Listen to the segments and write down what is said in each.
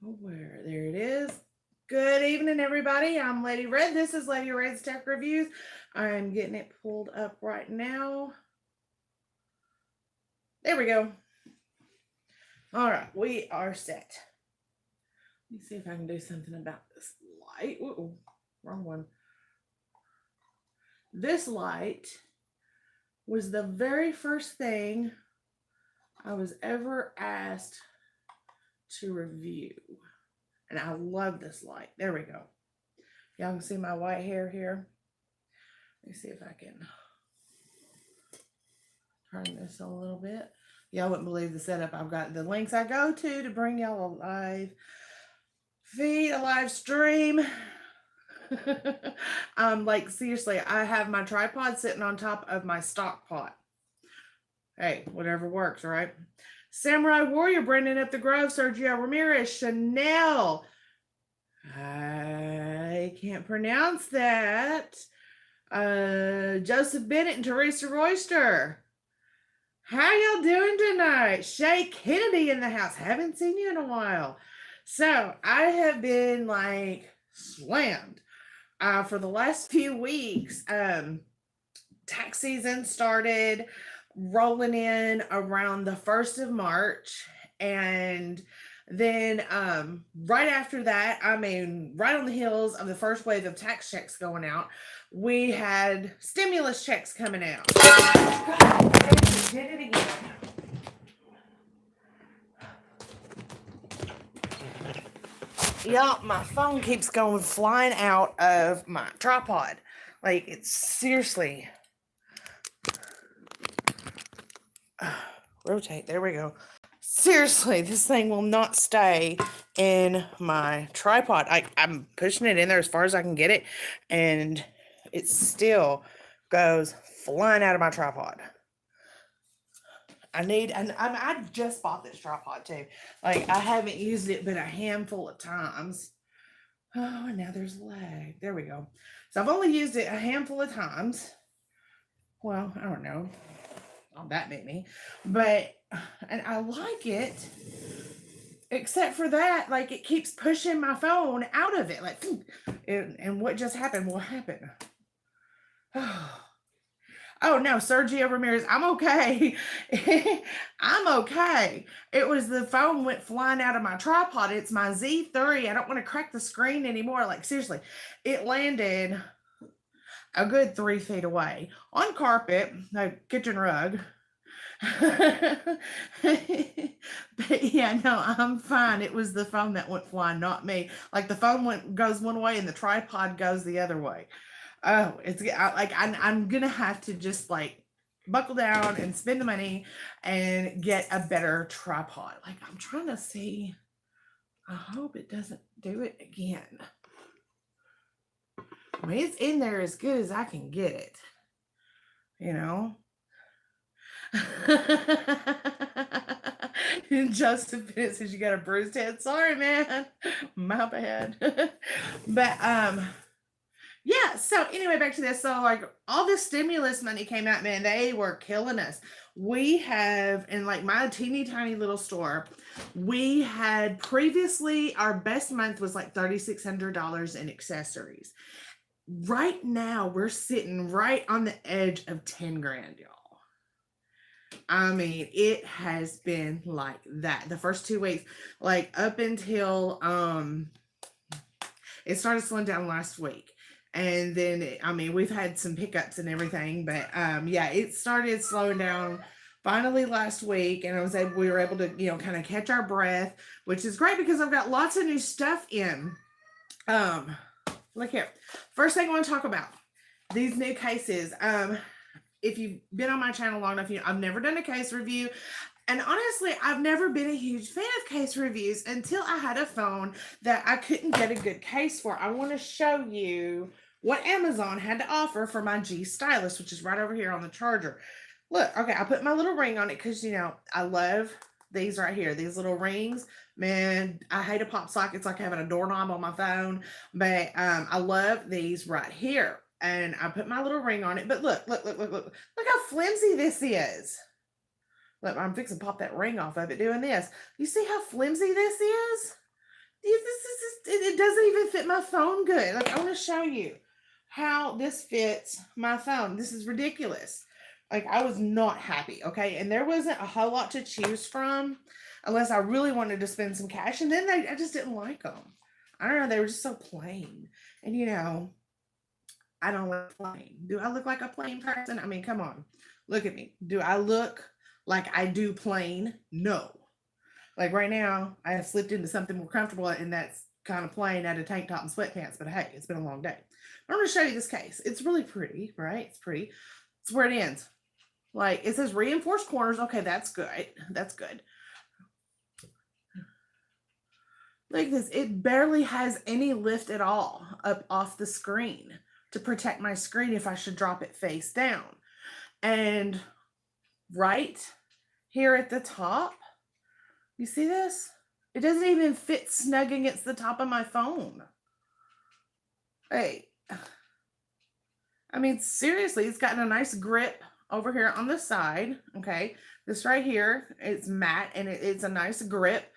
Oh, where? There it is. Good evening, everybody. I'm Lady Red. This is Lady Red's Tech Reviews. I'm getting it pulled up right now. There we go. All right, we are set. Let me see if I can do something about this light. Ooh, wrong one. This light was the very first thing I was ever asked to review. And I love this light. There we go. Y'all can see my white hair here. Let me see if I can turn this a little bit. Y'all wouldn't believe the setup I've got. The links I go to bring y'all a live feed, a live stream. Like seriously, I have my tripod sitting on top of my stock pot. Hey, whatever works, right? Samurai Warrior, Brendan Up the Grove, Sergio Ramirez, Chanel. I can't pronounce that. Joseph Bennett and Teresa Royster. How y'all doing tonight? Shay Kennedy in the house. Haven't seen you in a while. So I have been like slammed for the last few weeks. Tax season started rolling in around the 1st of March, and then right after that, I mean right on the heels of the first wave of tax checks going out, we had stimulus checks coming out. God, I did it again. Yeah, my phone keeps going flying out of my tripod. Like, it's seriously. Rotate. There we go. Seriously, this thing will not stay in my tripod. I'm pushing it in there as far as I can get it, and it still goes flying out of my tripod. I just bought this tripod too. Like, I haven't used it but a handful of times. Oh, and now there's lag. There we go. So I've only used it a handful of times. Well, I don't know. Not that many. But, and I like it. Except for that, like, it keeps pushing my phone out of it. Like, and what just happened will happen. Oh no, Sergio Ramirez, I'm okay. I'm okay. It was the phone went flying out of my tripod. It's my Z3. I don't want to crack the screen anymore. Like, seriously, it landed a good 3 feet away on carpet, no kitchen rug. But yeah, no, I'm fine. It was the phone that went flying, not me. Like, the phone goes one way and the tripod goes the other way. Oh, I'm gonna have to just like buckle down and spend the money and get a better tripod. Like, I'm trying to see. I hope it doesn't do it again. I mean, it's in there as good as I can get it. You know? Joseph Bennett says you got a bruised head. Sorry, man. My bad. But yeah, so anyway, back to this. So, like, all this stimulus money came out, man, they were killing us. We have, in like my teeny tiny little store, we had previously, our best month was like $3,600 in accessories. Right now, we're sitting right on the edge of 10 grand, y'all. I mean, it has been like that the first 2 weeks, like up until it started slowing down last week. And then, I mean, we've had some pickups and everything, but yeah, it started slowing down finally last week, and we were able to, you know, kind of catch our breath, which is great because I've got lots of new stuff in. Look here. First thing I want to talk about, these new cases. If you've been on my channel long enough, you know, I've never done a case review. And honestly, I've never been a huge fan of case reviews until I had a phone that I couldn't get a good case for. I want to show you what Amazon had to offer for my G Stylus, which is right over here on the charger. Look, okay, I put my little ring on it because, you know, I love these right here, these little rings. Man, I hate a pop socket. It's like having a doorknob on my phone, but I love these right here. And I put my little ring on it, but look how flimsy this is. Look, I'm fixing to pop that ring off of it doing this. You see how flimsy this is? it doesn't even fit my phone good. Like, I want to show you how this fits my phone. This is ridiculous. Like, I was not happy, okay? And there wasn't a whole lot to choose from unless I really wanted to spend some cash. And then I just didn't like them. I don't know. They were just so plain. And, I don't look plain. Do I look like a plain person? I mean, come on. Look at me. Do I look like I do plain? No. Like right now, I have slipped into something more comfortable, and that's kind of plain out of tank top and sweatpants. But hey, it's been a long day. I'm going to show you this case. It's really pretty, right? It's pretty. It's where it ends. Like, it says reinforced corners. Okay, that's good. That's good. Look at this. It barely has any lift at all up off the screen to protect my screen if I should drop it face down. And right here at the top, you see this? It doesn't even fit snug against the top of my phone. Hey, I mean, seriously, it's gotten a nice grip over here on the side. Okay, this right here, it's matte and it's a nice grip.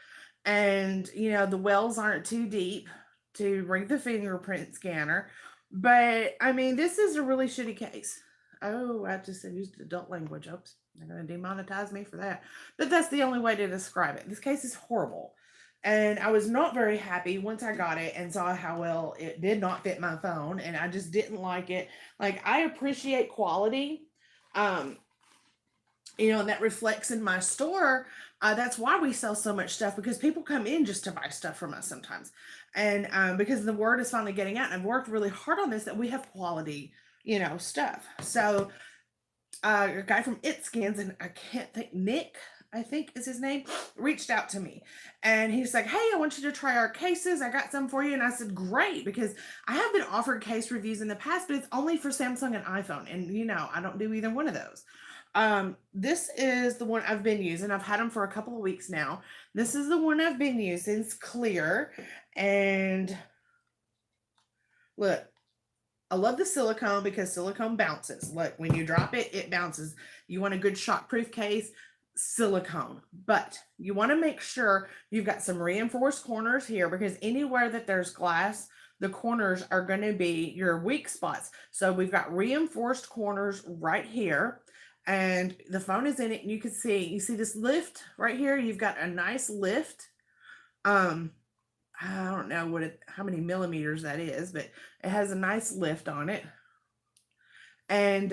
And, the wells aren't too deep to read the fingerprint scanner. But, I mean, this is a really shitty case. Oh, I just used adult language. Oops, they're going to demonetize me for that. But that's the only way to describe it. This case is horrible. And I was not very happy once I got it and saw how well it did not fit my phone. And I just didn't like it. Like, I appreciate quality. And that reflects in my store. That's why we sell so much stuff, because people come in just to buy stuff from us sometimes. And because the word is finally getting out, and I've worked really hard on this, that we have quality, stuff. So a guy from ItSkins, and I can't think, Nick, I think is his name, reached out to me. And he's like, hey, I want you to try our cases. I got some for you. And I said, great, because I have been offered case reviews in the past, but it's only for Samsung and iPhone. And, I don't do either one of those. This is the one I've been using. I've had them for a couple of weeks now. This is the one I've been using. It's clear. And look, I love the silicone because silicone bounces. Look, when you drop it, it bounces. You want a good shockproof case, silicone. But you want to make sure you've got some reinforced corners here, because anywhere that there's glass, the corners are going to be your weak spots. So we've got reinforced corners right here. And the phone is in it, and you see this lift right here. You've got a nice lift. I don't know how many millimeters that is, but it has a nice lift on it. And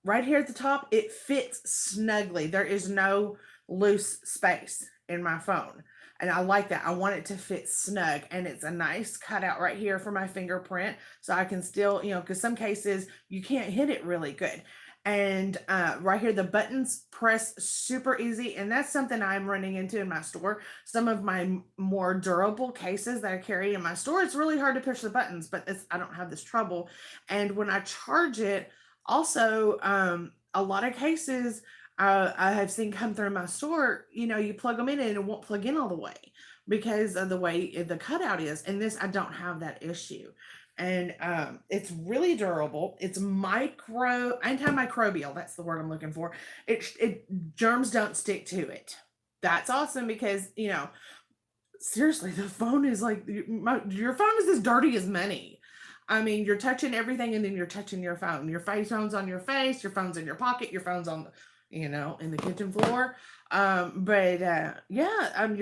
right here at the top, it fits snugly. There is no loose space in my phone. And I like that. I want it to fit snug. And it's a nice cutout right here for my fingerprint. So I can still, because some cases you can't hit it really good. And right here, the buttons press super easy. And that's something I'm running into in my store. Some of my more durable cases that I carry in my store, it's really hard to push the buttons, but I don't have this trouble. And when I charge it, also, a lot of cases I have seen come through my store, you plug them in and it won't plug in all the way because of the way the cutout is. And this, I don't have that issue. And it's really durable. It's antimicrobial. That's the word I'm looking for. Germs don't stick to it. That's awesome because, seriously, the phone is like, your phone is as dirty as money. I mean, you're touching everything and then you're touching your phone. Your phone's on your face, your phone's in your pocket, your phone's on the, in the kitchen floor. Your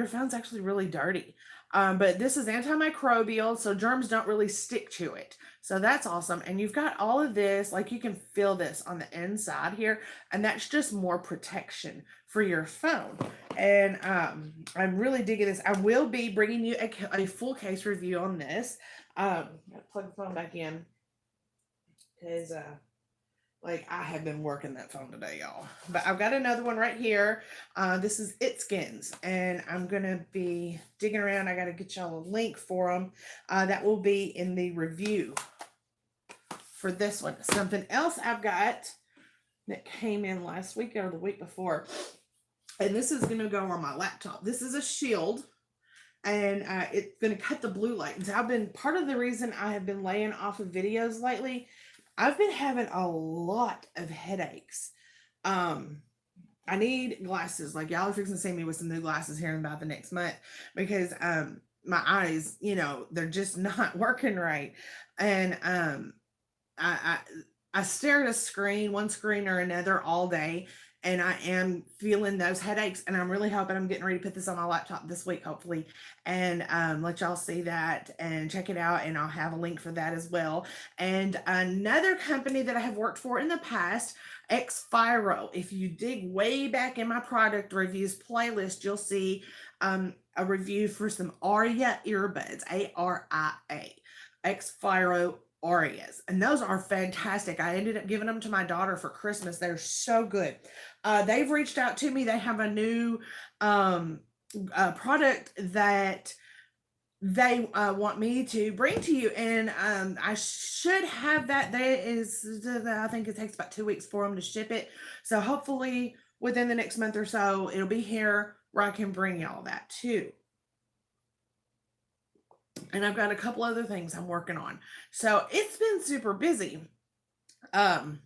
phone's actually really dirty. But this is antimicrobial, so germs don't really stick to it. So that's awesome. And you've got all of this, like you can feel this on the inside here, and that's just more protection for your phone. And I'm really digging this. I will be bringing you a full case review on this. Plug the phone back in because I have been working that phone today, y'all. But I've got another one right here. This is ItSkins, and I'm gonna be digging around. I gotta get y'all a link for them. That will be in the review for this one. Something else I've got that came in last week or the week before, and this is gonna go on my laptop. This is a shield. And it's going to cut the blue light. And so part of the reason I have been laying off of videos lately, I've been having a lot of headaches. I need glasses. Like, y'all are fixing to see me with some new glasses here in about the next month. Because my eyes, they're just not working right. And I I stare at a screen, one screen or another all day, and I am feeling those headaches. And I'm really hoping I'm getting ready to put this on my laptop this week, hopefully, and let y'all see that and check it out. And I'll have a link for that as well. And another company that I have worked for in the past, Xfiro. If you dig way back in my product reviews playlist, you'll see a review for some Aria earbuds, ARIA, Xfiro Aureas, and those are fantastic. I ended up giving them to my daughter for Christmas. They're so good. They've reached out to me. They have a new product that they want me to bring to you, and I should have that. I think it takes about 2 weeks for them to ship it, so hopefully within the next month or so it'll be here where I can bring y'all that too. And I've got a couple other things I'm working on, so it's been super busy. I'm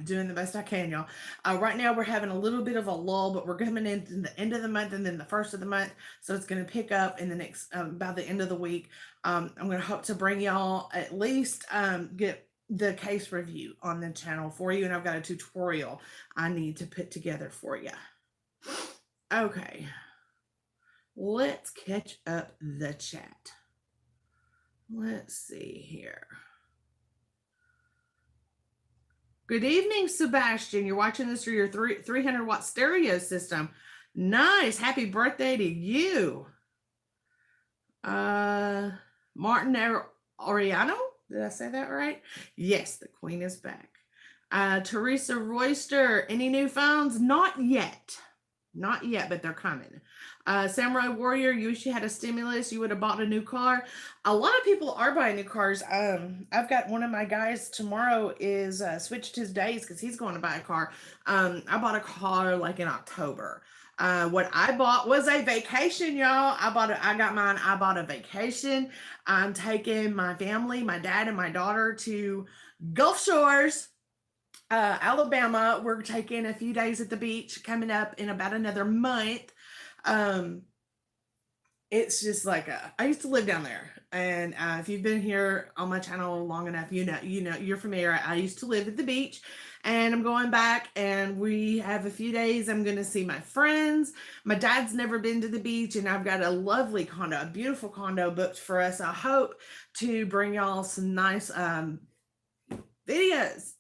doing the best I can, y'all. Right now we're having a little bit of a lull, but we're coming into the end of the month and then the first of the month, so it's going to pick up in the next by the end of the week. I'm going to hope to bring y'all at least get the case review on the channel for you, and I've got a tutorial I need to put together for you. Okay, let's catch up the chat. Let's see here. Good evening, Sebastian. You're watching this through your 300-watt stereo system. Nice. Happy birthday to you. Martin Oriano. Did I say that right? Yes, the queen is back. Teresa Royster. Any new phones? Not yet. Not yet, but they're coming. Samurai Warrior, you wish you had a stimulus, you would have bought a new car. A lot of people are buying new cars. I've got one of my guys tomorrow is switched his days because he's going to buy a car. I bought a car like in October. What I bought was a vacation, y'all. I bought a vacation. I'm taking my family, my dad and my daughter, to Gulf Shores, Alabama. We're taking a few days at the beach coming up in about another month. It's just like I used to live down there, and if you've been here on my channel long enough, you're familiar. I used to live at the beach, and I'm going back, and we have a few days. I'm going to see my friends. My dad's never been to the beach, and I've got a lovely condo, a beautiful condo booked for us. I hope to bring y'all some nice videos.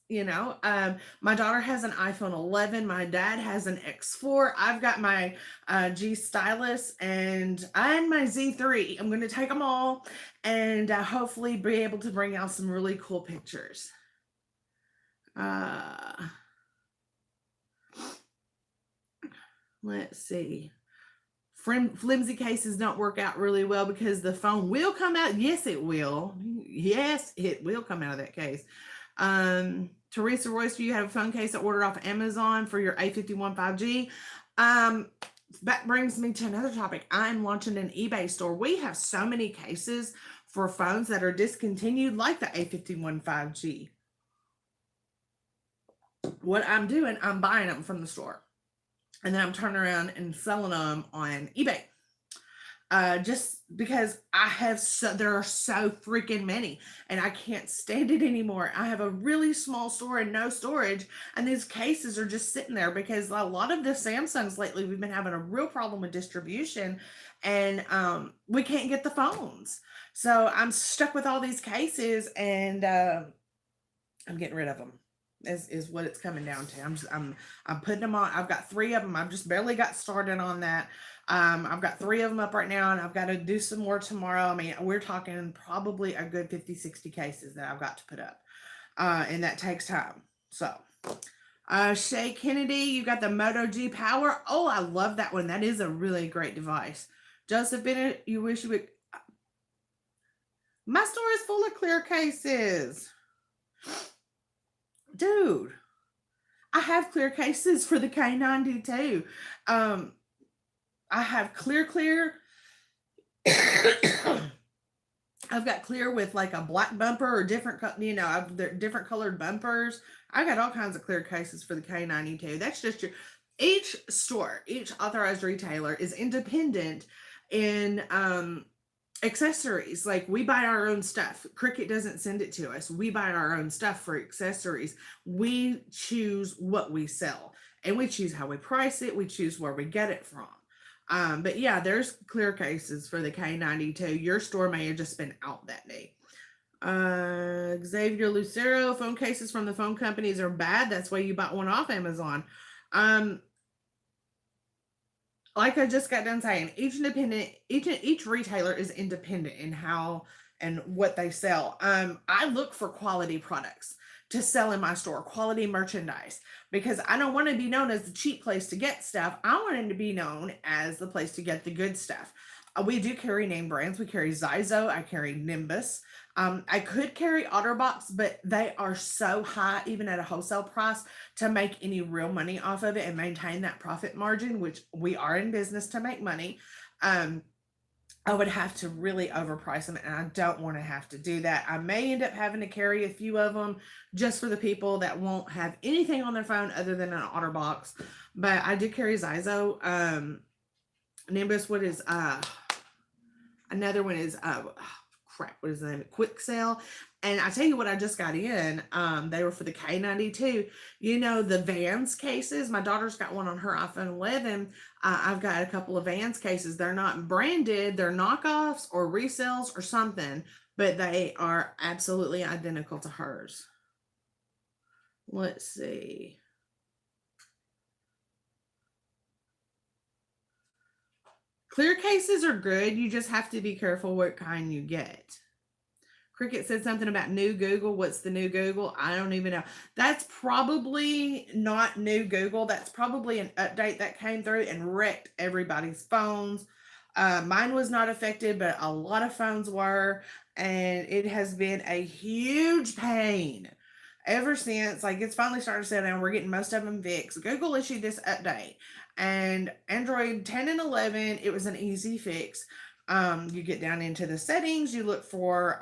My daughter has an iPhone 11. My dad has an X4. I've got my G Stylus and my Z3. I'm going to take them all and hopefully be able to bring out some really cool pictures. Let's see. Flimsy cases don't work out really well because the phone will come out. Yes, it will. Yes, it will come out of that case. Teresa Royce, you have a phone case I ordered off Amazon for your A51 5G. That brings me to another topic. I'm launching an eBay store. We have so many cases for phones that are discontinued, like the A51 5G. What I'm doing, I'm buying them from the store, and then I'm turning around and selling them on eBay. Just because there are so freaking many, and I can't stand it anymore. I have a really small store and no storage, and these cases are just sitting there because a lot of the Samsungs lately, we've been having a real problem with distribution, and we can't get the phones. So I'm stuck with all these cases, and I'm getting rid of them. Is what it's coming down to. I'm putting them on. I've got 3 of them. I've just barely got started on that. I've got 3 of them up right now, and I've got to do some more tomorrow. I mean, we're talking probably a good 50, 60 cases that I've got to put up. And that takes time. So, Shay Kennedy, you got the Moto G Power. Oh, I love that one. That is a really great device. Joseph Bennett, you wish you would. My store is full of clear cases. Dude, I have clear cases for the K90 too. I have clear. I've got clear with like a black bumper or different, different colored bumpers. I got all kinds of clear cases for the K90 too. That's just each store, each authorized retailer is independent in accessories. Like, we buy our own stuff. Cricut doesn't send it to us. We buy our own stuff for accessories. We choose what we sell, and we choose how we price it. We choose where we get it from. But yeah, there's clear cases for the K92. Your store may have just been out that day. Xavier Lucero, phone cases from the phone companies are bad. That's why you bought one off Amazon. Like I just got done saying, each retailer is independent in how and what they sell. I look for quality products to sell in my store, quality merchandise, because I don't want to be known as the cheap place to get stuff. I want it to be known as the place to get the good stuff. We do carry name brands. We carry Zyzo. I carry Nimbus. I could carry OtterBox, but they are so high, even at a wholesale price, to make any real money off of it and maintain that profit margin, which we are in business to make money. I would have to really overprice them, and I don't want to have to do that. I may end up having to carry a few of them just for the people that won't have anything on their phone other than an OtterBox. But I do carry Zyzo. Nimbus, what is another one is crap, what is the name? Quick Sale. And I tell you what, I just got in. They were for the K92. You know, the Vans cases. My daughter's got one on her iPhone 11. I've got a couple of Vans cases. They're not branded. They're knockoffs or resells or something, but they are absolutely identical to hers. Let's see. Clear cases are good. You just have to be careful what kind you get. Cricket said something about new Google. What's the new Google? I don't even know. That's probably not new Google. That's probably an update that came through and wrecked everybody's phones. Mine was not affected, but a lot of phones were. And it has been a huge pain ever since. Like, it's finally started to settle down. We're getting most of them fixed. Google issued this update. And Android 10 and 11, it was an easy fix. You get down into the settings, you look for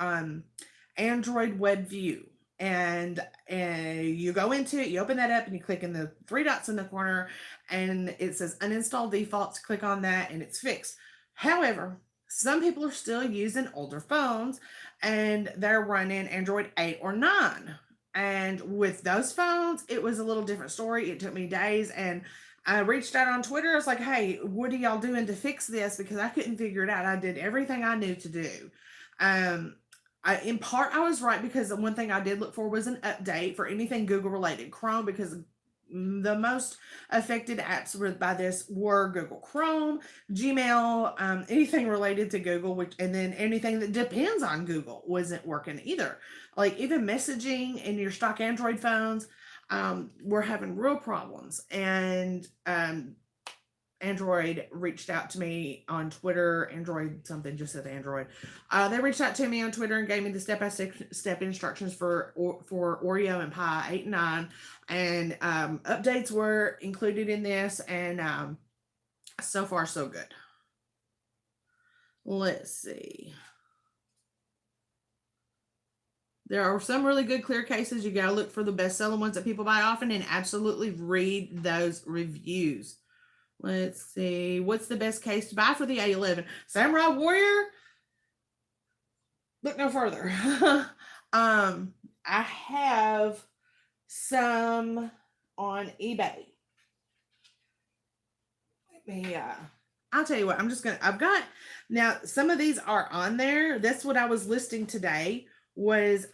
Android Web View, and you go into it, you open that up, and you click in the three dots in the corner, and it says uninstall defaults. Click on that, and it's fixed. However, some people are still using older phones, and they're running Android 8 or 9. And with those phones, it was a little different story. It took me days, and I reached out on Twitter. I was like, hey, what are y'all doing to fix this? Because I couldn't figure it out. I did everything I knew to do. In part, I was right, because the one thing I did look for was an update for anything Google related. Chrome, because the most affected apps by this were Google Chrome, Gmail, anything related to Google, and then anything that depends on Google wasn't working either. Like, even messaging in your stock Android phones, we're having real problems. And Android reached out to me on Twitter. Android something, just said Android. They reached out to me on Twitter and gave me the step-by-step instructions for Oreo and Pi 8 and 9. And updates were included in this. And so far, so good. Let's see. There are some really good clear cases. You got to look for the best-selling ones that people buy often, and absolutely read those reviews. Let's see. What's the best case to buy for the A11? Samurai Warrior? Look no further. I have some on eBay. I'll tell you what, I've got, now some of these are on there. That's what I was listing today, was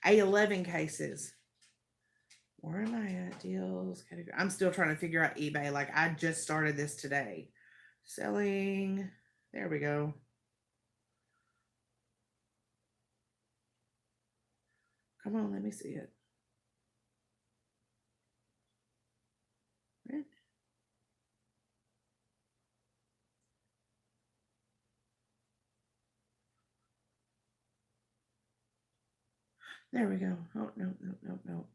A11 cases. Where am I at? Deals, category. I'm still trying to figure out eBay. Like, I just started this today. Selling. There we go. Come on, let me see it. There we go. Oh, no.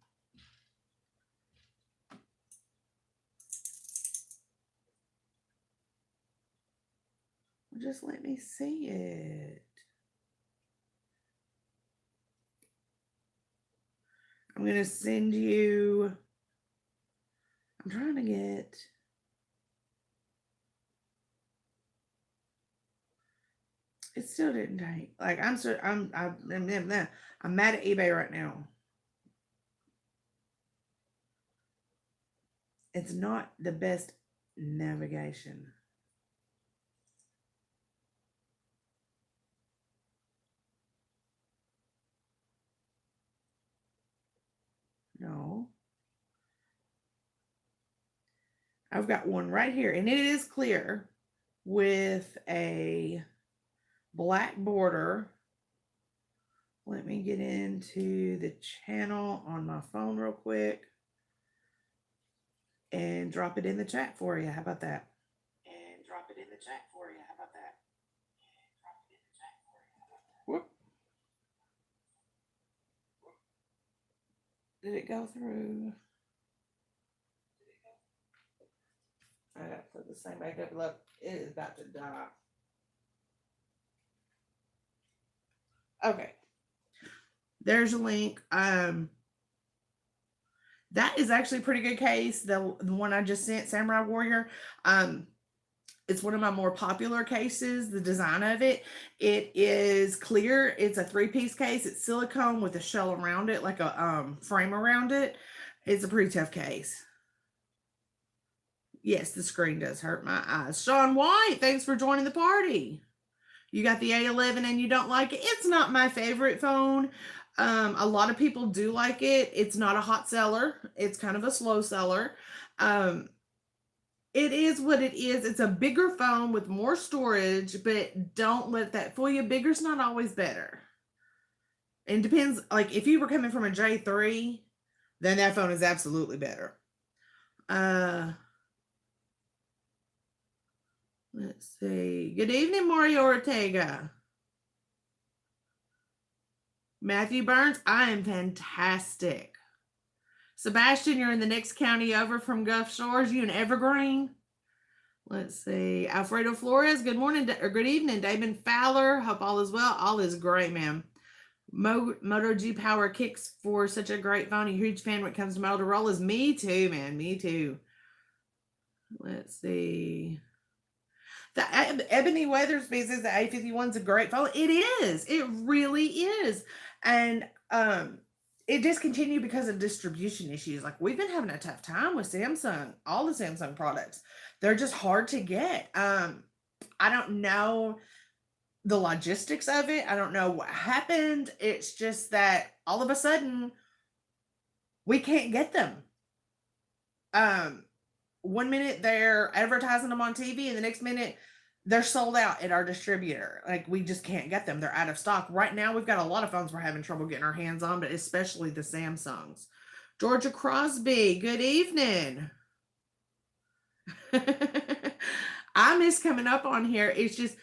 Just let me see it. I'm going to send you. I'm trying to get. It still didn't take. Like I'm mad at eBay right now. It's not the best navigation. No. I've got one right here, and it is clear with a black border. Let me get into the channel on my phone real quick and drop it in the chat for you. How about that? And drop it in the chat for you. How about that? Whoop. Did it go through? I gotta put this thing back up. Look, it is about to die. Okay. There's a link. That is actually a pretty good case. The one I just sent, Samurai Warrior. It's one of my more popular cases. The design of it is clear. It's a 3-piece case. It's silicone with a shell around it, like a frame around it. It's a pretty tough case. Yes, the screen does hurt my eyes. Sean White, thanks for joining the party. You got the A11 and you don't like it? It's not my favorite phone. A lot of people do like it. It's not a hot seller. It's kind of a slow seller. It is what it is. It's a bigger phone with more storage, but don't let that fool you. Bigger's not always better. It depends. Like if you were coming from a J3, then that phone is absolutely better. Let's see. Good evening, Mario Ortega. Matthew Burns, I am fantastic. Sebastian, you're in the next county over from Gulf Shores. You in Evergreen? Let's see. Alfredo Flores, good morning or good evening. Damon Fowler, hope all is well. All is great, ma'am. Moto G Power kicks for such a great phone. A huge fan when it comes to Motorola's. Me too, man. Me too. Let's see. The Ebony Weathersby says the A51's a great phone. It is. It really is. And it discontinued because of distribution issues. Like we've been having a tough time with Samsung, all the Samsung products. They're just hard to get. I don't know the logistics of it. I don't know what happened. It's just that all of a sudden we can't get them. 1 minute they're advertising them on TV and the next minute they're sold out at our distributor. Like we just can't get them. They're out of stock. Right now we've got a lot of phones we're having trouble getting our hands on, but especially the Samsungs. Georgia Crosby, good evening. I miss coming up on here. It's just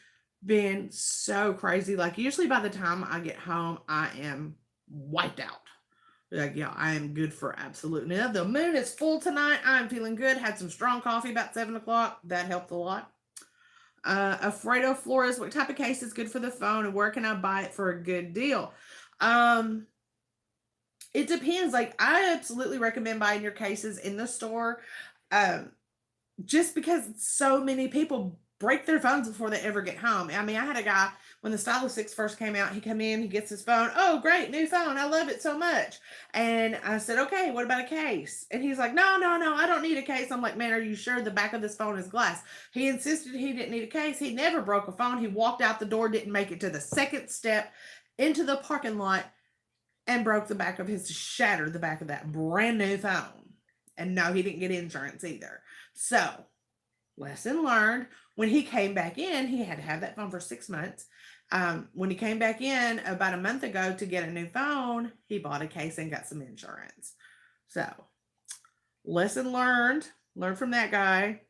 been so crazy. Like usually by the time I get home, I am wiped out. Like, yeah, I am good for absolutely nothing. The moon is full tonight. I'm feeling good. Had some strong coffee about 7 o'clock. That helped a lot. Alfredo Flores, what type of case is good for the phone and where can I buy it for a good deal? It depends. Like, I absolutely recommend buying your cases in the store. Just because so many people break their phones before they ever get home. I mean, I had a guy when the Stylus 6 first came out, he come in, he gets his phone. Oh, great, new phone. I love it so much. And I said, okay, what about a case? And he's like, no, I don't need a case. I'm like, man, are you sure the back of this phone is glass? He insisted he didn't need a case. He never broke a phone. He walked out the door, didn't make it to the second step into the parking lot and broke the back of his, shattered the back of that brand new phone. And no, he didn't get insurance either. So, lesson learned. When he came back in, he had to have that phone for 6 months. When he came back in about a month ago to get a new phone, he bought a case and got some insurance. So, lesson learned. Learn from that guy.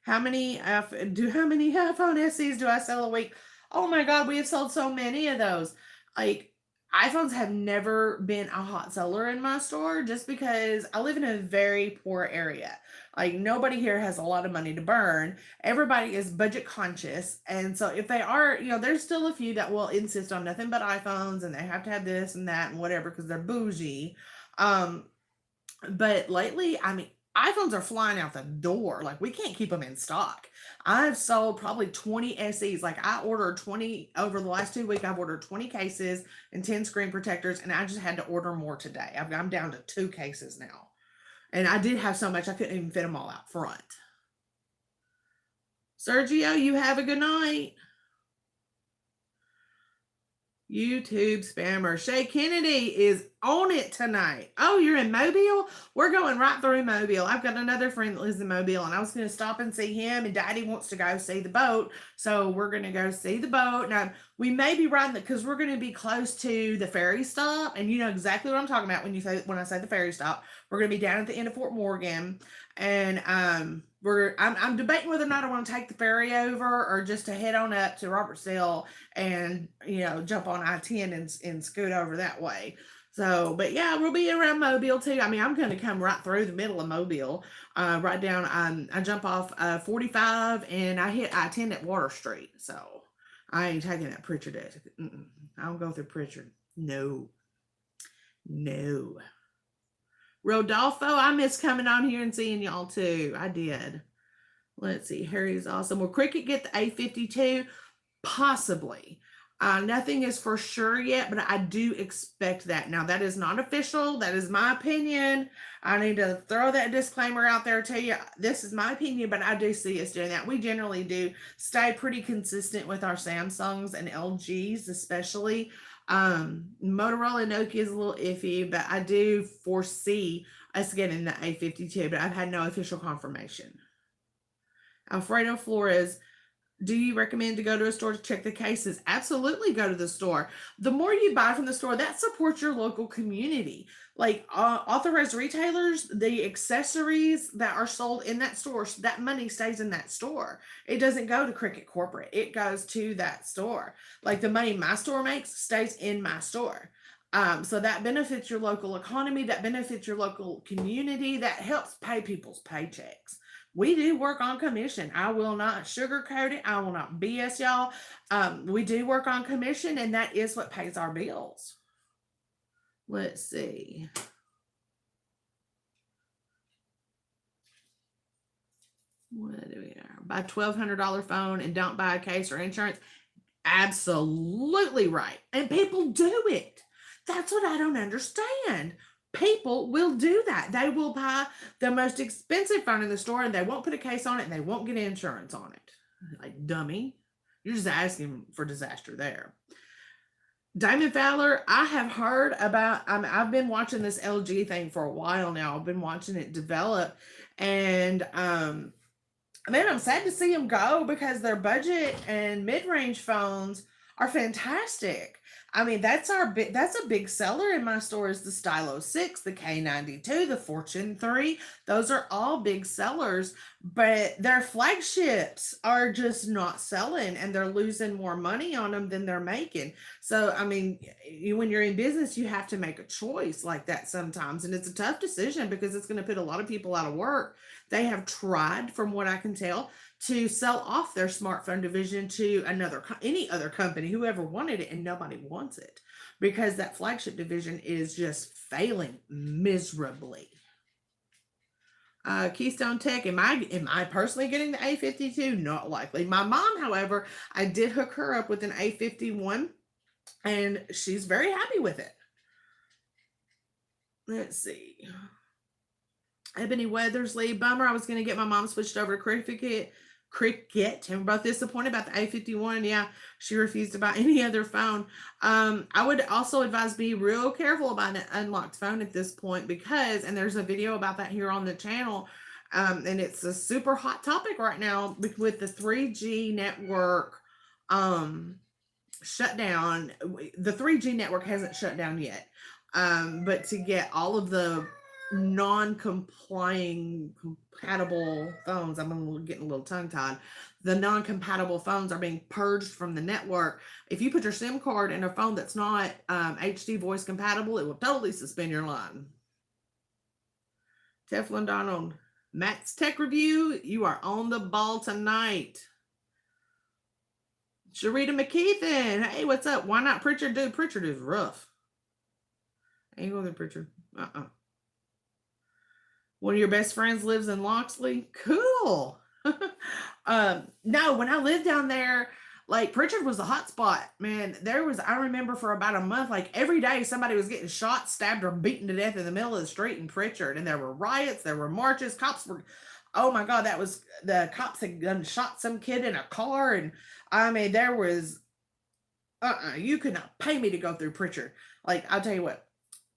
How many iPhone SEs do I sell a week? Oh my God, we have sold so many of those. Like, iPhones have never been a hot seller in my store just because I live in a very poor area. Like nobody here has a lot of money to burn. Everybody is budget conscious. And so if they are, there's still a few that will insist on nothing but iPhones and they have to have this and that and whatever because they're bougie. But lately, I mean, iPhones are flying out the door. Like, we can't keep them in stock. I've sold probably 20 SEs. Like, I ordered 20 over the last 2 weeks. I've ordered 20 cases and 10 screen protectors, and I just had to order more today. I'm down to 2 cases now. And I did have so much, I couldn't even fit them all out front. Sergio, you have a good night. YouTube spammer. Shay Kennedy is on it tonight. Oh, you're in Mobile? We're going right through Mobile. I've got another friend that lives in Mobile, and I was going to stop and see him, and Daddy wants to go see the boat. So we're going to go see the boat. Now, we may be riding because we're going to be close to the ferry stop, and you know exactly what I'm talking about when I say the ferry stop. We're going to be down at the end of Fort Morgan, and I'm debating whether or not I want to take the ferry over or just to head on up to Robertsdale and, you know, jump on I-10 and scoot over that way. So, but yeah, we'll be around Mobile too. I mean, I'm going to come right through the middle of Mobile, right down. I jump off 45 and I hit I-10 at Water Street. So I ain't taking that Pritchard exit. I don't go through Pritchard. No. Rodolfo, I miss coming on here and seeing y'all too. I did. Let's see. Harry's awesome. Will Cricket get the A52? Possibly. Nothing is for sure yet, but I do expect that. Now, that is not official. That is my opinion. I need to throw that disclaimer out there to you. This is my opinion, but I do see us doing that. We generally do stay pretty consistent with our Samsungs and LGs, especially. Motorola and Nokia is a little iffy, but I do foresee us getting the A52, but I've had no official confirmation. Alfredo Flores, do you recommend to go to a store to check the cases? Absolutely go to the store. The more you buy from the store, that supports your local community. Like authorized retailers, the accessories that are sold in that store, that money stays in that store. It doesn't go to Cricket Corporate. It goes to that store. Like the money my store makes stays in my store. So that benefits your local economy, that benefits your local community, that helps pay people's paychecks. We do work on commission. I will not sugarcoat it. I will not BS y'all. We do work on commission, and that is what pays our bills. Let's see. What do we have? Buy $1,200 phone and don't buy a case or insurance. Absolutely right. And people do it. That's what I don't understand. People will do that. They will buy the most expensive phone in the store and they won't put a case on it and they won't get insurance on it. Like, dummy. You're just asking for disaster there. Diamond Fowler, I have heard about, I've been watching this LG thing for a while now. I've been watching it develop, and man, I'm sad to see them go because their budget and mid-range phones are fantastic. I mean, that's a big seller in my store is the Stylo 6, the K92, the Fortune 3. Those are all big sellers, but their flagships are just not selling and they're losing more money on them than they're making. So, I mean, when you're in business, you have to make a choice like that sometimes. And it's a tough decision because it's going to put a lot of people out of work. They have tried, from what I can tell, to sell off their smartphone division to any other company, whoever wanted it, and nobody wants it because that flagship division is just failing miserably. Keystone Tech, am I personally getting the A52? Not likely. My mom, however, I did hook her up with an A51 and she's very happy with it. Let's see. Ebony Weathersley, bummer. I was going to get my mom switched over to Cricket. And we're both disappointed about the A51. Yeah, she refused to buy any other phone. I would also advise be real careful about an unlocked phone at this point because, and there's a video about that here on the channel, and it's a super hot topic right now with the 3G network shut down. The 3G network hasn't shut down yet, but to get all of the non-complying compatible phones, I'm getting a little tongue-tied, the non-compatible phones are being purged from the network. If you put your SIM card in a phone that's not HD voice compatible, it will totally suspend your line. Teflon Donald, Matt's Tech Review, you are on the ball tonight. Sharita McKeithen, hey, what's up? Why not Pritchard? Dude, Pritchard is rough. Ain't going to Pritchard. One of your best friends lives in Loxley? Cool. No, when I lived down there, like Pritchard was the hot spot, man. I remember for about a month, like every day somebody was getting shot, stabbed, or beaten to death in the middle of the street in Pritchard. And there were riots, there were marches, cops were, oh my God, the cops had shot some kid in a car. And I mean, there was, you could not pay me to go through Pritchard. Like, I'll tell you what,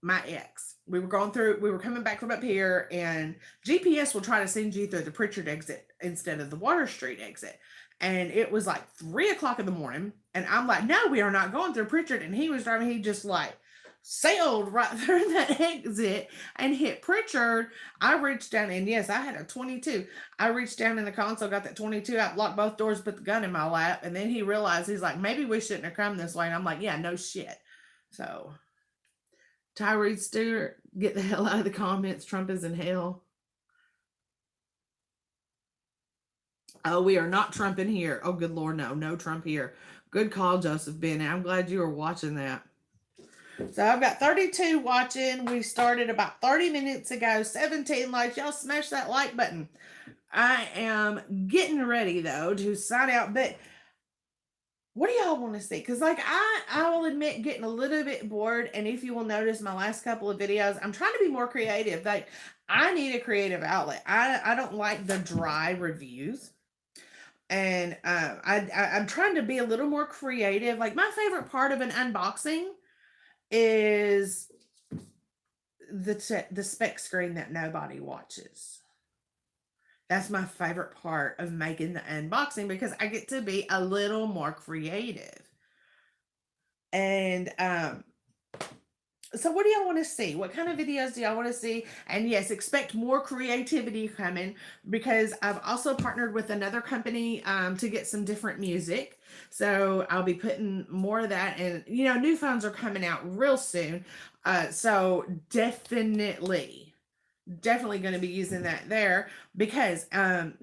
my ex, we were coming back from up here, and GPS will try to send you through the Pritchard exit instead of the Water Street exit. And it was like 3 o'clock in the morning, and I'm like, no, we are not going through Pritchard. And he was driving, he just like sailed right through that exit and hit Pritchard. I reached down, and yes, I had a 22. I reached down in the console, got that 22 out, locked both doors, put the gun in my lap, and then he realized, he's like, maybe we shouldn't have come this way. And I'm like, yeah, no shit. So Tyree Stewart, get the hell out of the comments. Trump is in hell. Oh, we are not Trump in here. Oh, good Lord, no. No Trump here. Good call, Joseph Bennett. I'm glad you were watching that. So I've got 32 watching. We started about 30 minutes ago. 17 likes. Y'all smash that like button. I am getting ready, though, to sign out. But what do y'all want to see? Because, like, I will admit getting a little bit bored. And if you will notice my last couple of videos, I'm trying to be more creative. Like, I need a creative outlet. I don't like the dry reviews. And I'm trying to be a little more creative. Like, my favorite part of an unboxing is the spec screen that nobody watches. That's my favorite part of making the unboxing, because I get to be a little more creative. And so what do y'all want to see? What kind of videos do y'all want to see? And yes, expect more creativity coming, because I've also partnered with another company to get some different music. So I'll be putting more of that, and new phones are coming out real soon. So definitely going to be using that there, because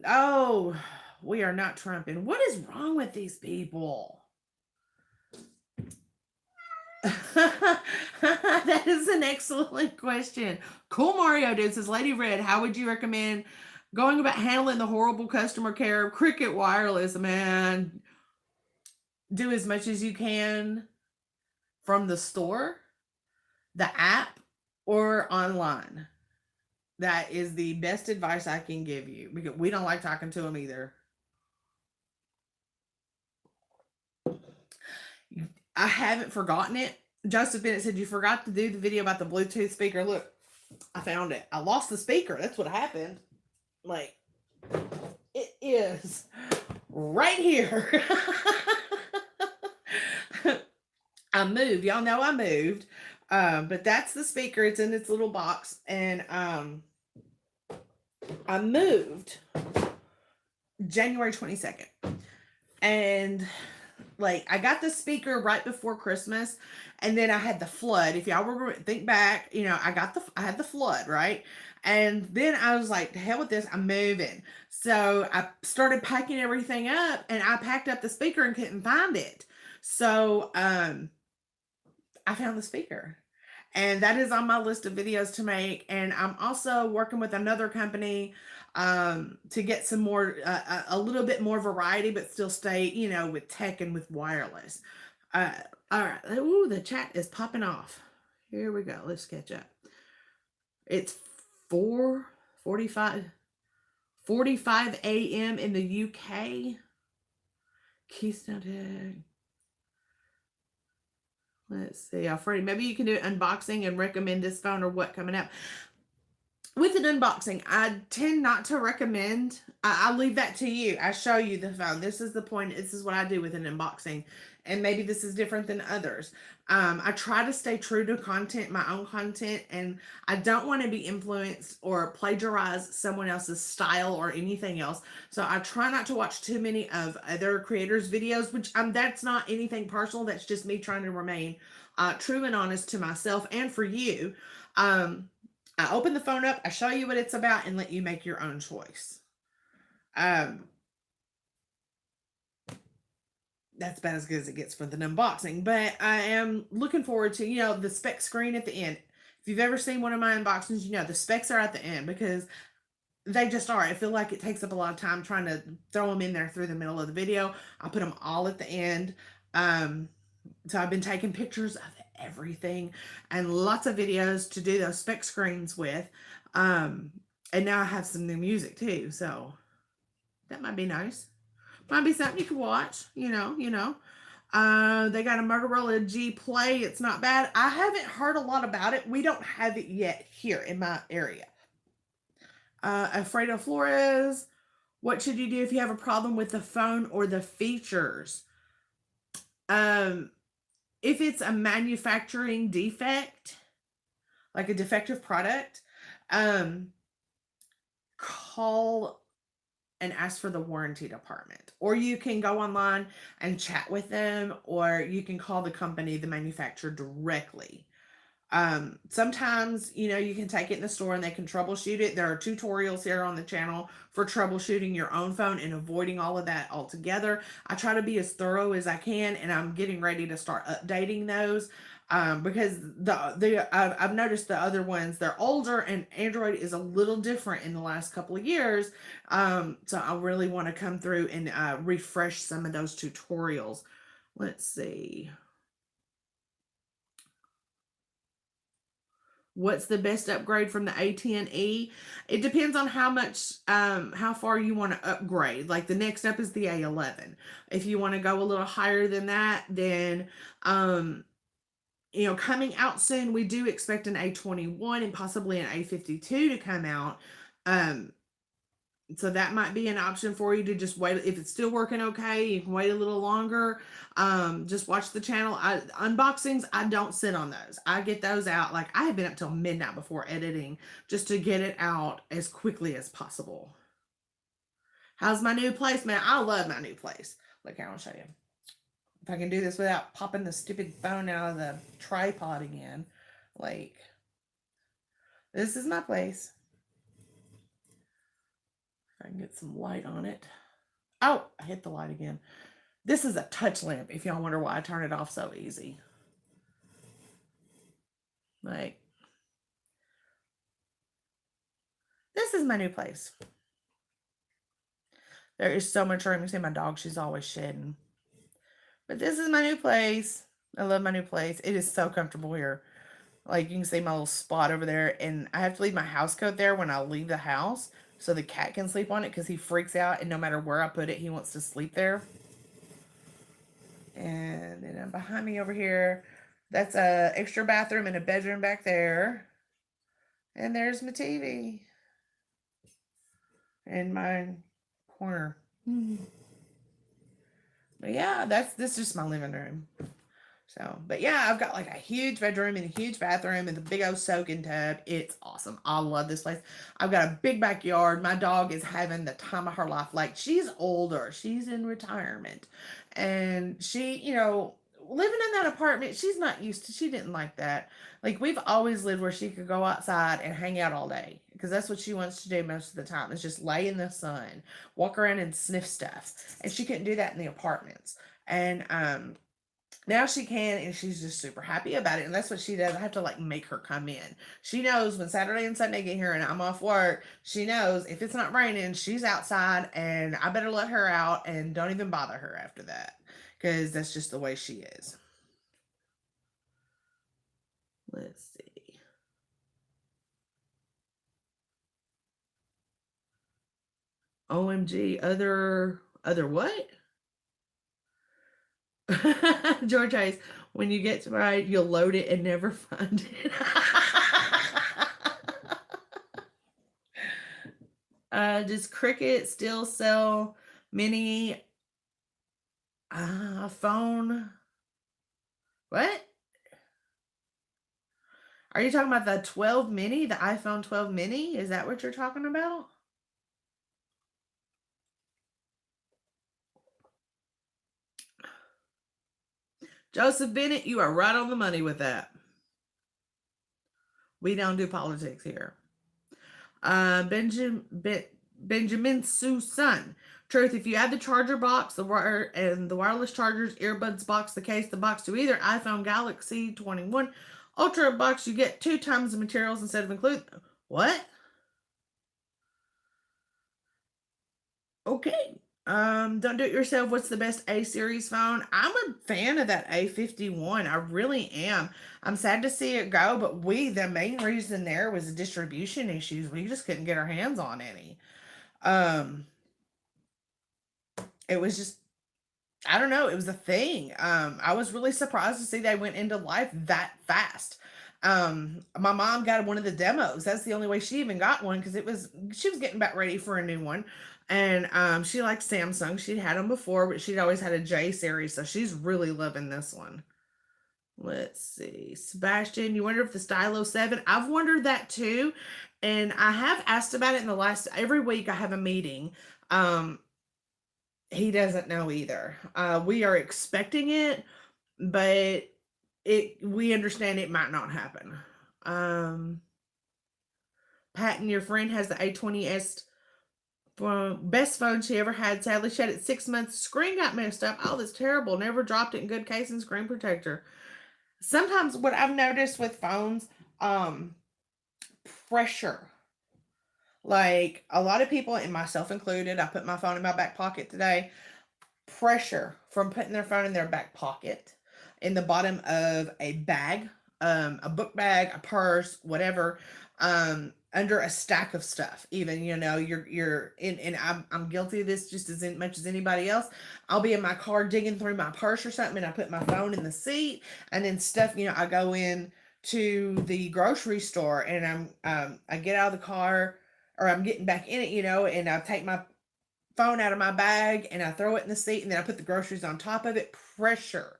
oh, we are not trumping. What is wrong with these people? That is an excellent question. Cool Mario Dude says, Lady Red, how would you recommend going about handling the horrible customer care of Cricket Wireless? Man, do as much as you can from the store, the app, or online. That is the best advice I can give you, because we don't like talking to them either. I haven't forgotten it. Joseph Bennett said, you forgot to do the video about the Bluetooth speaker. Look, I found it. I lost the speaker. That's what happened. Like, it is right here. I moved. Y'all know I moved. But that's the speaker. It's in its little box. And I moved January 22nd. And like, I got the speaker right before Christmas, and then I had the flood. If y'all were think back, I had the flood, right? And then I was like, to hell with this, I'm moving. So I started packing everything up, and I packed up the speaker and couldn't find it. So I found the speaker. And that is on my list of videos to make. And I'm also working with another company to get some more, a little bit more variety, but still stay, with tech and with wireless. All right. Ooh, the chat is popping off. Here we go. Let's catch up. It's 4:45 a.m. in the UK. Keystone Tech. Let's see, Alfredo, maybe you can do an unboxing and recommend this phone or what coming out. With an unboxing, I tend not to recommend. I'll leave that to you. I show you the phone. This is the point. This is what I do with an unboxing. And maybe this is different than others. I try to stay true to content, my own content, and I don't want to be influenced or plagiarize someone else's style or anything else. So I try not to watch too many of other creators' videos, which that's not anything personal. That's just me trying to remain true and honest to myself and for you. I open the phone up, I show you what it's about, and let you make your own choice. That's about as good as it gets for the unboxing, but I am looking forward to, the spec screen at the end. If you've ever seen one of my unboxings, you know the specs are at the end because they just are. I feel like it takes up a lot of time trying to throw them in there through the middle of the video. I put them all at the end. Um, so I've been taking pictures of everything and lots of videos to do those spec screens with. Um, and now I have some new music too. So that might be nice. Might be something you can watch, you know. They got a Motorola G Play. It's not bad. I haven't heard a lot about it. We don't have it yet here in my area. Alfredo Flores, what should you do if you have a problem with the phone or the features? Um, if it's a manufacturing defect, like a defective product, um, call and ask for the warranty department. Or you can go online and chat with them, or you can call the company, the manufacturer directly. Sometimes, you can take it in the store and they can troubleshoot it. There are tutorials here on the channel for troubleshooting your own phone and avoiding all of that altogether. I try to be as thorough as I can, and I'm getting ready to start updating those. Because I've noticed the other ones, they're older, and Android is a little different in the last couple of years. So I really want to come through and refresh some of those tutorials. Let's see. What's the best upgrade from the A10e? It depends on how far you want to upgrade. Like the next up is the A11. If you want to go a little higher than that, then, coming out soon, we do expect an A21 and possibly an A52 to come out. So that might be an option for you to just wait. If it's still working okay, you can wait a little longer. Just watch the channel. Unboxings, I don't sit on those. I get those out. Like, I have been up till midnight before editing just to get it out as quickly as possible. How's my new place, man? I love my new place. Look, I'll show you. If I can do this without popping the stupid phone out of the tripod again. Like, this is my place. I can get some light on it. Oh, I hit the light again. This is a touch lamp, if y'all wonder why I turn it off so easy. Like, this is my new place. There is so much room. You see my dog, she's always shedding. But this is my new place. I love my new place. It is so comfortable here. Like, you can see my little spot over there. And I have to leave my house coat there when I leave the house, so the cat can sleep on it, because he freaks out, and no matter where I put it, he wants to sleep there. And then behind me over here, that's a extra bathroom and a bedroom back there. And there's my TV. In my corner. But yeah, this is just my living room. So, but yeah, I've got like a huge bedroom and a huge bathroom and a big old soaking tub. It's awesome. I love this place. I've got a big backyard. My dog is having the time of her life. Like, she's older. She's in retirement. And she, living in that apartment, she didn't like that. Like, we've always lived where she could go outside and hang out all day, because that's what she wants to do most of the time, is just lay in the sun, walk around and sniff stuff. And she couldn't do that in the apartments. And, now she can, and she's just super happy about it. And that's what she does. I have to like make her come in. She knows when Saturday and Sunday get here and I'm off work, she knows if it's not raining, she's outside, and I better let her out and don't even bother her after that, because that's just the way she is. Let's see. OMG, other what? George Hayes, when you get to ride, you'll load it and never find it. Does Cricket still sell mini phone? What? Are you talking about the 12 mini, the iPhone 12 mini? Is that what you're talking about? Joseph Bennett, you are right on the money with that. We don't do politics here. Benjamin Susan. Truth, if you add the charger box, the wire and the wireless chargers, earbuds box, the case, the box to either iPhone Galaxy 21 Ultra box, you get 2 times the materials instead of include. What? Okay. Don't do it yourself. What's the best A series phone? I'm a fan of that A51. I really am. I'm sad to see it go, but the main reason there was distribution issues. We just couldn't get our hands on any. Um, it was just, I don't know, it was a thing. I was really surprised to see they went into life that fast. My mom got one of the demos. That's the only way she even got one because she was getting back ready for a new one. And she liked Samsung. She'd had them before, but she'd always had a J series, so she's really loving this one. Let's see. Sebastian, you wonder if the Stylo 7? I've wondered that too. And I have asked about it in the last, every week I have a meeting. Um, he doesn't know either. We are expecting it, but we understand it might not happen. Um, Patton, your friend has the A20s best phone she ever had. Sadly, she had it 6 months. Screen got messed up. Oh, that's terrible. Never dropped it in good case and screen protector. Sometimes what I've noticed with phones, um, pressure. Like a lot of people, and myself included, I put my phone in my back pocket today. Pressure from putting their phone in their back pocket, in the bottom of a bag, a book bag, a purse, whatever, under a stack of stuff. Even you're in, and I'm guilty of this just as much as anybody else. I'll be in my car digging through my purse or something, and I put my phone in the seat, and then stuff. I go in to the grocery store, and I get out of the car, or I'm getting back in it, and I take my phone out of my bag and I throw it in the seat, and then I put the groceries on top of it. Pressure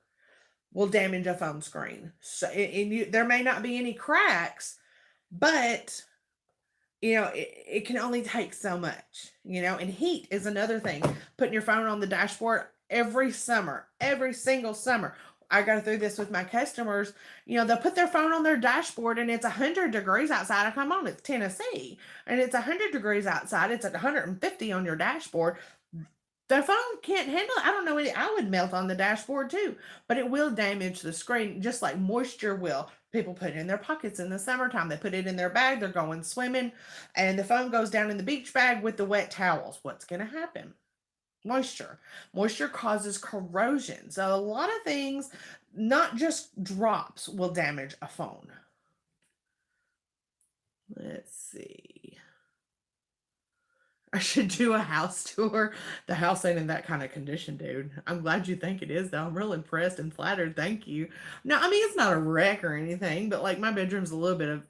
will damage a phone screen. So there may not be any cracks, but it can only take so much, and heat is another thing. Putting your phone on the dashboard every summer, every single summer. I go through this with my customers. They'll put their phone on their dashboard and it's 100 degrees outside. I come on, it's Tennessee, and it's 100 degrees outside. It's at 150 on your dashboard. The phone can't handle it. I don't know. I would melt on the dashboard too, but it will damage the screen just like moisture will. People put it in their pockets in the summertime. They put it in their bag. They're going swimming, and the phone goes down in the beach bag with the wet towels. What's going to happen? Moisture causes corrosion. So a lot of things, not just drops, will damage a phone. Let's see. I should do a house tour. The house ain't in that kind of condition, dude. I'm glad you think it is, though. I'm real impressed and flattered. Thank you. No, I mean, it's not a wreck or anything, but like my bedroom's a little bit of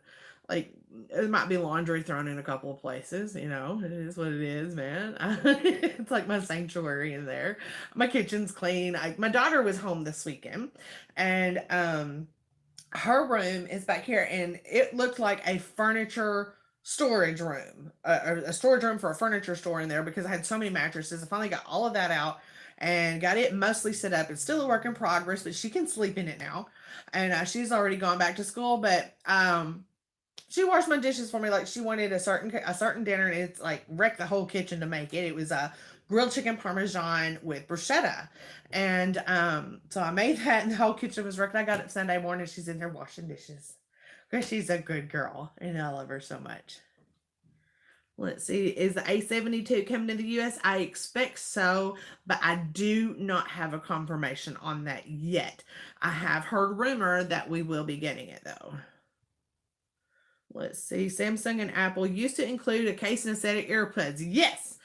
like, it might be laundry thrown in a couple of places. It is what it is, man. It's like my sanctuary in there. My kitchen's clean. My daughter was home this weekend, and her room is back here, and it looked like a furniture storage room, a storage room for a furniture store in there, because I had so many mattresses. I finally got all of that out and got it mostly set up. It's still a work in progress, but she can sleep in it now, and she's already gone back to school. But she washed my dishes for me. Like, she wanted a certain dinner, and it's like wrecked the whole kitchen to make it. It was a grilled chicken parmesan with bruschetta, and so I made that, and the whole kitchen was wrecked. I got it Sunday morning. She's in there washing dishes because she's a good girl, and I love her so much. Let's see. Is the A72 coming to the US? I expect so, but I do not have a confirmation on that yet. I have heard rumor that we will be getting it, though. Let's see. Samsung and Apple used to include a case and a set of earbuds. Yes,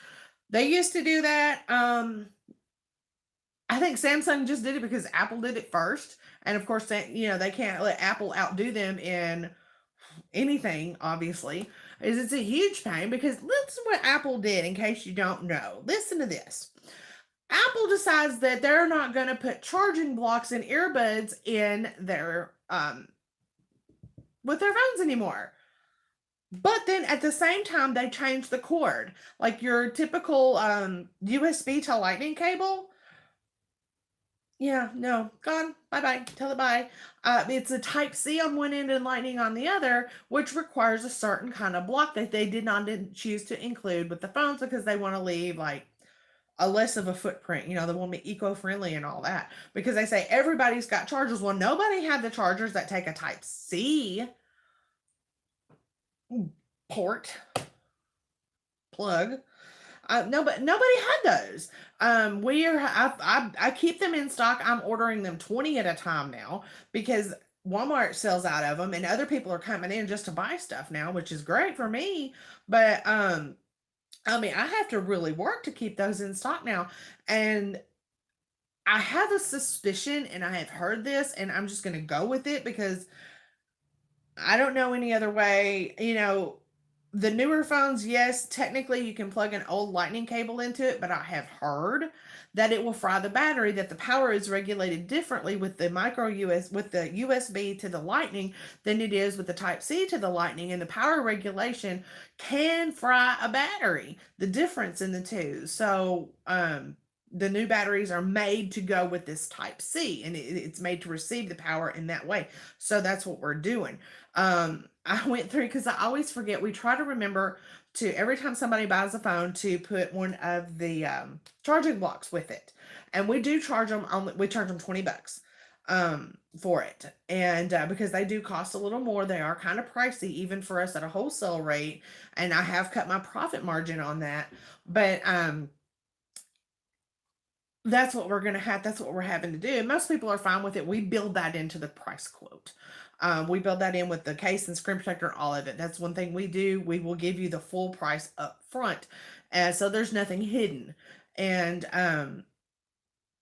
they used to do that. I think Samsung just did it because Apple did it first. And of course, they can't let Apple outdo them in anything, obviously. It's a huge pain, because listen what Apple did, in case you don't know. Listen to this. Apple decides that they're not going to put charging blocks and earbuds in their with their phones anymore. But then at the same time, they changed the cord. Like your typical USB to lightning cable. Yeah, no, gone. Bye-bye. Tell it bye. It's a type C on one end and lightning on the other, which requires a certain kind of block that they did not choose to include with the phones, because they want to leave like a less of a footprint. You know, they want to be eco-friendly and all that, because they say everybody's got chargers. Well, nobody had the chargers that take a Type C port plug. No, but nobody had those. I keep them in stock. I'm ordering them 20 at a time now because Walmart sells out of them, and other people are coming in just to buy stuff now, which is great for me. But I mean, I have to really work to keep those in stock now, and I have a suspicion, and I have heard this, and I'm just going to go with it because I don't know any other way. You know, the newer phones, yes, technically you can plug an old lightning cable into it, but I have heard that it will fry the battery, that the power is regulated differently with the with the USB to the lightning than it is with the Type C to the lightning, and the power regulation can fry a battery, the difference in the two. So, the new batteries are made to go with this Type C, and it's made to receive the power in that way. So that's what we're doing. I went through, because I always forget. We try to remember to, every time somebody buys a phone, to put one of the charging blocks with it, and we do charge them on. We charge them $20 for it, and because they do cost a little more, they are kind of pricey even for us at a wholesale rate, and I have cut my profit margin on that, but that's what we're gonna have. That's what we're having to do. And most people are fine with it. We build that into the price quote. We build that in with the case and screen protector, all of it. That's one thing we do. We will give you the full price up front, so there's nothing hidden. And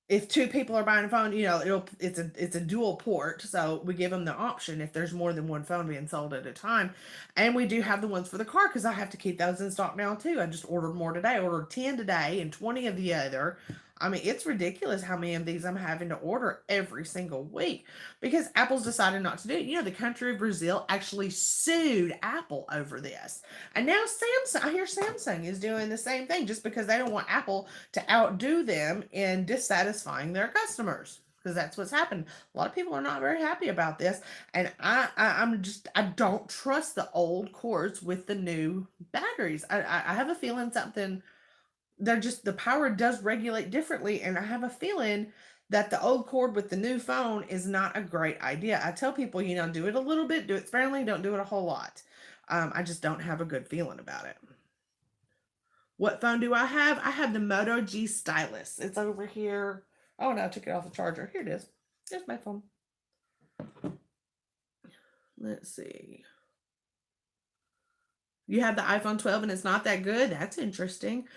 if two people are buying a phone, you know, it's a dual port, so we give them the option if there's more than one phone being sold at a time. And we do have the ones for the car, because I have to keep those in stock now too. I just ordered more today. I ordered 10 today and 20 of the other. I mean, it's ridiculous how many of these I'm having to order every single week, because Apple's decided not to do it. You know, the country of Brazil actually sued Apple over this. And now Samsung, I hear Samsung is doing the same thing, just because they don't want Apple to outdo them in dissatisfying their customers. Because that's what's happened. A lot of people are not very happy about this, and I don't trust the old cords with the new batteries. I have a feeling something, they're just, the power does regulate differently, and I have a feeling that the old cord with the new phone is not a great idea. I tell people, you know, do it a little bit, do it sparingly, don't do it a whole lot. I just don't have a good feeling about it. What phone do I have? I have the Moto G Stylus. It's over here. Oh no, I took it off the charger. Here it is. There's my phone. Let's see. You have the iPhone 12 and it's not that good? That's interesting.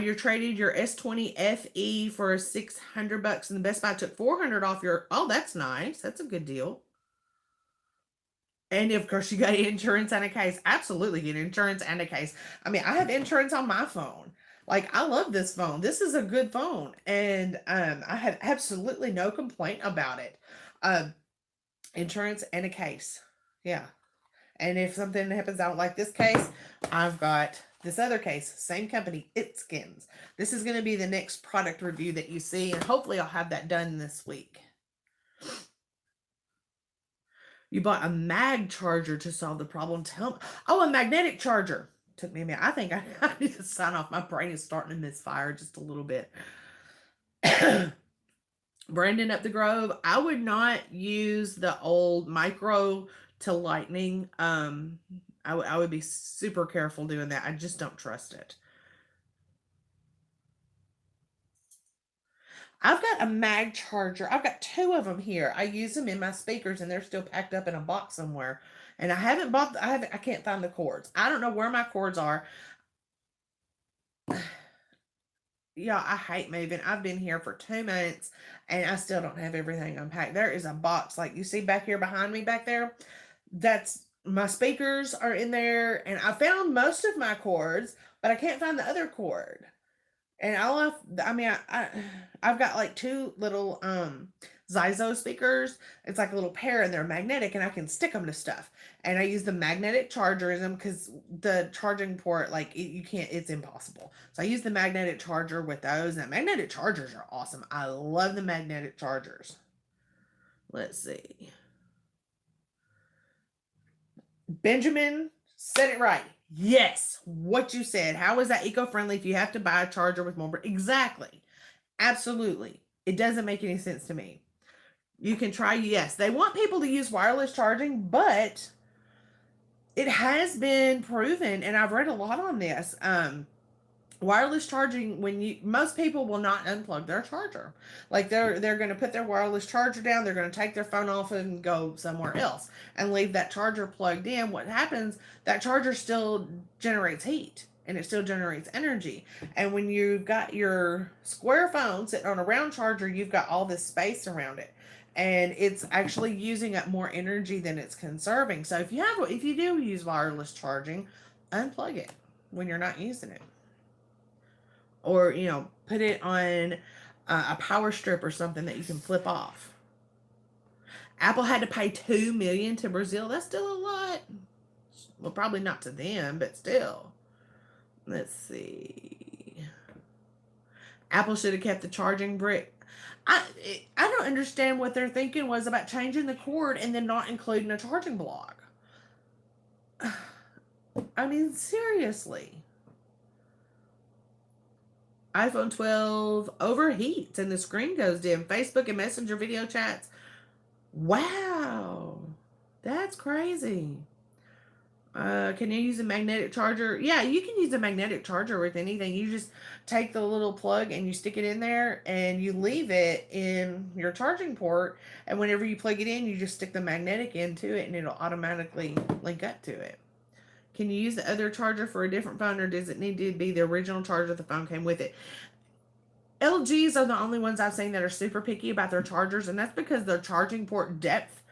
You're traded your S20 FE for $600, and the Best Buy took 400 off your. Oh, that's nice. That's a good deal. And of course, you got insurance and a case. Absolutely, get insurance and a case. I mean, I have insurance on my phone. Like, I love this phone. This is a good phone, and I have absolutely no complaint about it. Um, Insurance and a case. Yeah. And if something happens, I don't like this case, I've got this other case, same company, ItSkins. This is going to be the next product review that you see, and hopefully I'll have that done this week. You bought a mag charger to solve the problem. Tell me. Oh, a magnetic charger. Took me a minute. I think I need to sign off. My brain is starting to misfire just a little bit. Brandon up the Grove. I would not use the old micro to lightning. I would be super careful doing that. I just don't trust it. I've got a mag charger. I've got two of them here. I use them in my speakers, and they're still packed up in a box somewhere. And I haven't bought. I can't find the cords. I don't know where my cords are. Yeah, I hate moving. I've been here for 2 months, and I still don't have everything unpacked. There is a box like you see back here behind me back there. That's my speakers are in there, and I found most of my cords, but I can't find the other cord. And I mean, I've got like two little Zyzo speakers. It's like a little pair, and they're magnetic, and I can stick them to stuff. And I use the magnetic charger in them, because the charging port, like you can't, it's impossible. So I use the magnetic charger with those, and the magnetic chargers are awesome. I love the magnetic chargers. Let's see. Benjamin said it right. Yes, what you said. How is that eco-friendly if you have to buy a charger with more? Exactly. Absolutely. It doesn't make any sense to me. You can try, yes. They want people to use wireless charging, but it has been proven, and I've read a lot on this. Wireless charging, when you, most people will not unplug their charger. Like they're going to put their wireless charger down, they're going to take their phone off and go somewhere else and leave that charger plugged in. What happens, that charger still generates heat and it still generates energy. And when you've got your square phone sitting on a round charger, you've got all this space around it, and it's actually using up more energy than it's conserving. So if you do use wireless charging, unplug it when you're not using it, or put it on a power strip or something that you can flip off. Apple had to pay $2 million to Brazil. That's still a lot. Well, probably not to them, but still. Let's see. Apple should have kept the charging brick. I don't understand what their thinking was about changing the cord and then not including a charging block. I mean, seriously. iPhone 12 overheats and the screen goes dim. Facebook and Messenger video chats. Wow. That's crazy. Can you use a magnetic charger? Yeah, you can use a magnetic charger with anything. You just take the little plug and you stick it in there and you leave it in your charging port. And whenever you plug it in, you just stick the magnetic into it and it'll automatically link up to it. Can you use the other charger for a different phone, or does it need to be the original charger the phone came with it? LGs are the only ones I've seen that are super picky about their chargers, and that's because their charging port depth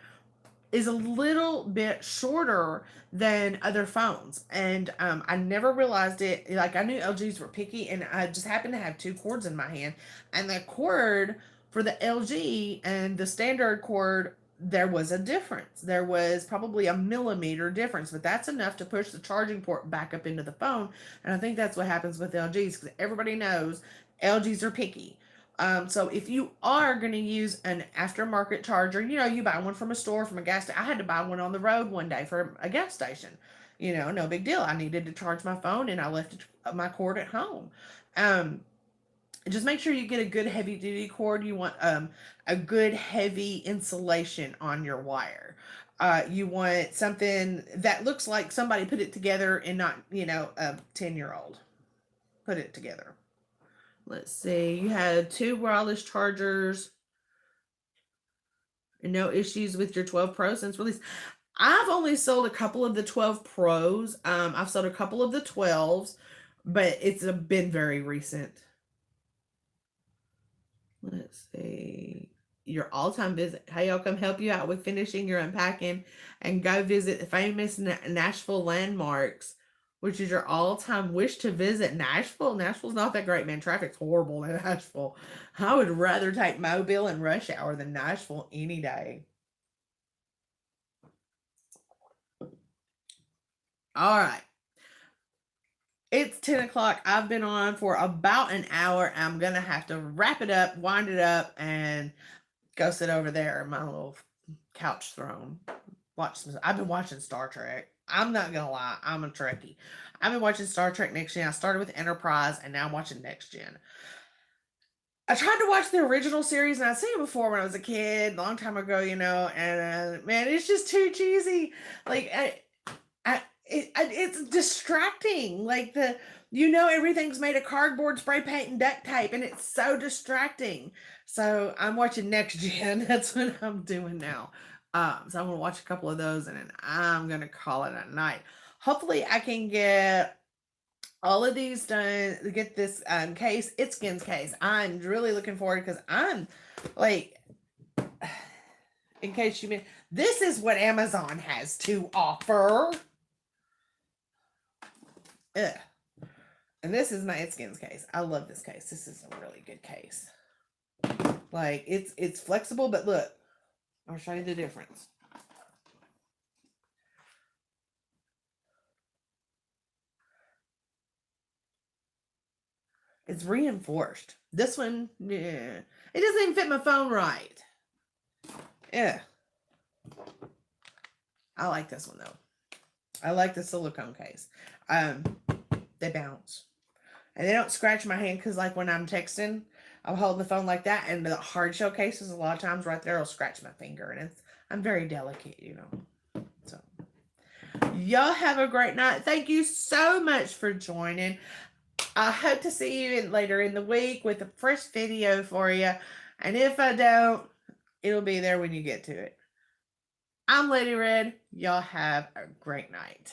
is a little bit shorter than other phones. And I never realized it. Like, I knew LGs were picky, and I just happened to have two cords in my hand. And the cord for the LG and the standard cord, there was a difference. There was probably a millimeter difference, but that's enough to push the charging port back up into the phone. And I think that's what happens with LGs, because everybody knows LGs are picky. So if you are going to use an aftermarket charger, you buy one from a store, from a gas station. I had to buy one on the road one day for a gas station. No big deal. I needed to charge my phone and I left my cord at home. Just make sure you get a good heavy duty cord. You want a good heavy insulation on your wire. You want something that looks like somebody put it together and not, a 10-year-old put it together. Let's see. You had 2 wireless chargers and no issues with your 12 Pro since release. I've only sold a couple of the 12 Pros. I've sold a couple of the 12s, but it's been very recent. Let's see. Your all-time visit. Hey, I'll come help you out with finishing your unpacking and go visit the famous Nashville landmarks. Which is your all-time wish to visit? Nashville? Nashville's not that great, man. Traffic's horrible in Nashville. I would rather take Mobile and rush hour than Nashville any day. All right. It's 10 o'clock. I've been on for about an hour. I'm going to have to wrap it up, wind it up, and go sit over there in my little couch throne. I've been watching Star Trek. I'm not gonna lie, I'm a Trekkie. I've been watching Star Trek Next Gen. I started with Enterprise, and now I'm watching Next Gen. I tried to watch the original series, and I'd seen it before when I was a kid, a long time ago, and man, it's just too cheesy. Like, it's distracting. Like, everything's made of cardboard, spray paint, and duct tape, and it's so distracting. So I'm watching Next Gen. That's what I'm doing now. So I'm gonna watch a couple of those, and then I'm gonna call it a night. Hopefully, I can get all of these done to get this case, ItSkins case. I'm really looking forward, because I'm like, in case you mean, this is what Amazon has to offer. Ugh. And this is my ItSkins case. I love this case. This is a really good case. Like, it's flexible, but look. I'll show you the difference. It's reinforced. This one, yeah. It doesn't even fit my phone right. Yeah. I like this one, though. I like the silicone case. Um, they bounce. And they don't scratch my hand because, like, when I'm texting, I'm holding the phone like that, and the hard shell cases, a lot of times right there will scratch my finger, and I'm very delicate, you know. So, y'all have a great night. Thank you so much for joining. I hope to see you later in the week with a fresh video for you. And if I don't, it'll be there when you get to it. I'm Lady Red. Y'all have a great night.